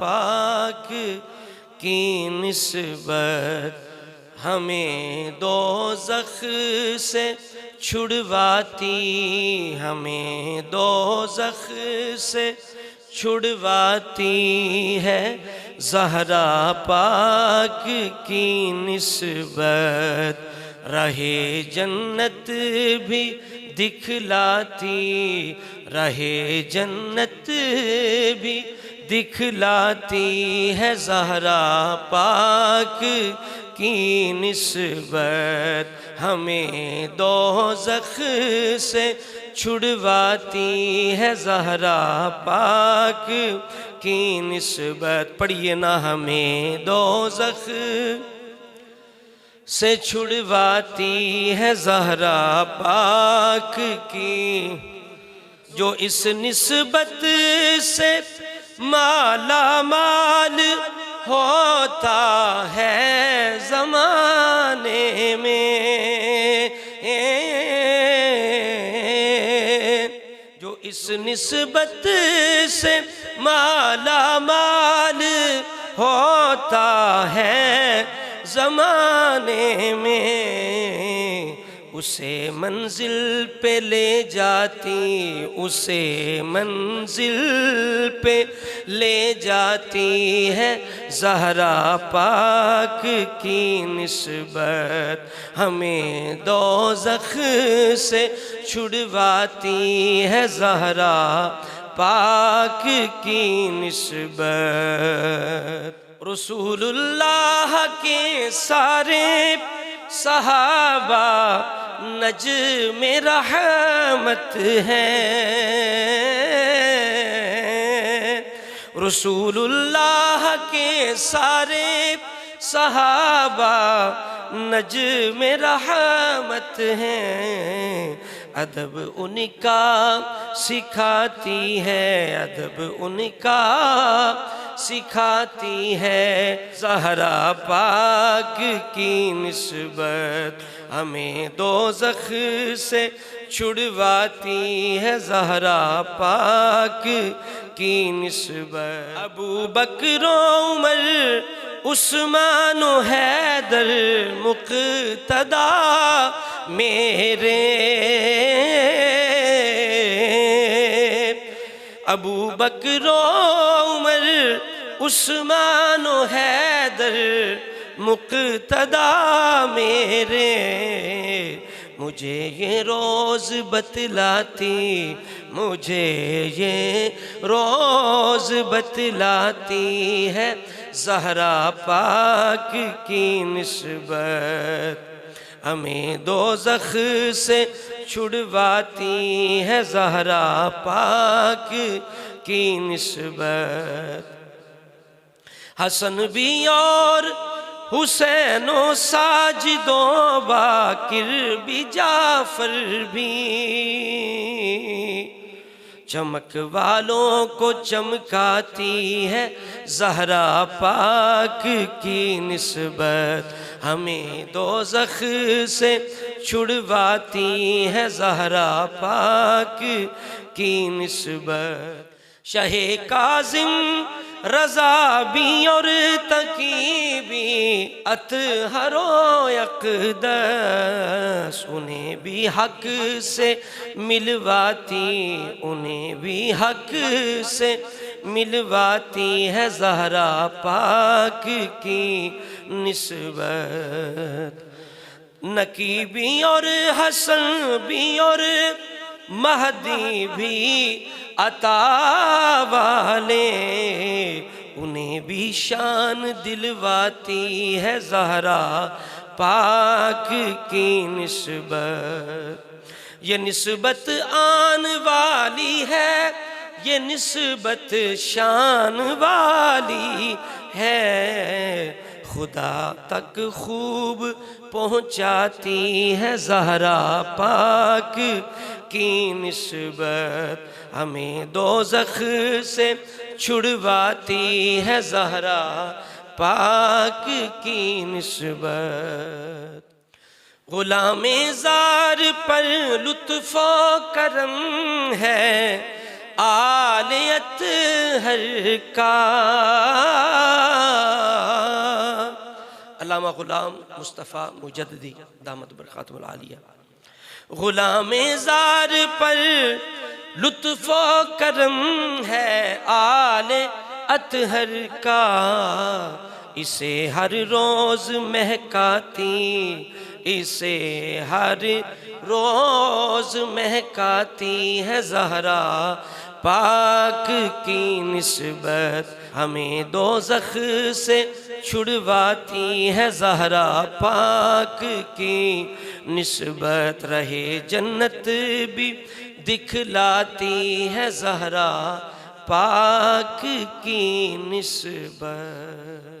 پاک کی نسبت ہمیں دوزخ سے چھڑواتی، ہمیں دوزخ سے چھڑواتی ہے زہرا پاک کی نسبت، رہے جنت بھی دکھلاتی، رہے جنت بھی دکھلاتی ہے زہرا پاک کی نسبت، ہمیں دوزخ سے چھڑواتی ہے زہرا پاک کی نسبت۔ پڑھیے نا، ہمیں دوزخ سے چھڑواتی ہے زہرا پاک کی، جو اس نسبت سے مالا مال ہوتا ہے زمانے میں، جو اس نسبت سے مالا مال ہوتا ہے زمانے میں، اسے منزل پہ لے جاتی، اسے منزل پہ لے جاتی ہے زہرا پاک کی نسبت، ہمیں دوزخ سے چھڑواتی ہے زہرا پاک کی نسبت۔ رسول اللہ کے سارے صحابہ نجم رحمت ہیں، رسول اللہ کے سارے صحابہ نجم رحمت ہیں، ادب ان کا سکھاتی ہے، ادب ان کا سکھاتی ہے زہرا پاک کی نسبت، ہمیں دوزخ سے چھڑواتی ہے زہرا پاک کی نسبت۔ ابو بکر و عمر، عثمان و حیدر مقتدی میرے، ابو بکر و عمر عثمان و حیدر مقتدی میرے، مجھے یہ روز بتلاتی، مجھے یہ روز بتلاتی ہے زہرا پاک کی نسبت، ہمیں دوزخ سے چھڑواتی ہے زہرا پاک کی نسبت۔ حسن بھی اور حسین و ساجد و باقر بھی جعفر بھی، چمک والوں کو چمکاتی ہے زہرا پاک کی نسبت، ہمیں دوزخ سے چھڑواتی ہے زہرا پاک کی نسبت۔ شاہ کاظم رضا بھی اور تقی بھی، اطہر و اقدس انہیں بھی حق سے ملواتی، انہیں بھی حق سے ملواتی ہے زہرا پاک کی نسبت۔ نکی بھی اور حسن بھی اور مہدی بھی عطا والے، انہیں بھی شان دلواتی ہے زہرا پاک کی نسبت۔ یہ نسبت آن والی ہے، یہ نسبت شان والی ہے، خدا تک خوب پہنچاتی ہے زہرا پاک کی نسبت، ہمیں دوزخ سے چھڑواتی ہے زہرا پاک کی نسبت۔ غلام زار پر لطف و کرم ہے، آل اطہر کا۔ علامہ غلام مصطفیٰ مجددی دامت برکاتہ العالیہ۔ غلام زار پر لطف و کرم ہے آل اطہر کا، اسے ہر روز مہکاتی، اسے ہر روز مہکاتی ہے زہرا پاک کی نسبت، ہمیں دوزخ سے چھڑواتی ہے زہرا پاک کی نسبت، رہے جنت بھی دکھلاتی ہے زہرا پاک کی نسبت۔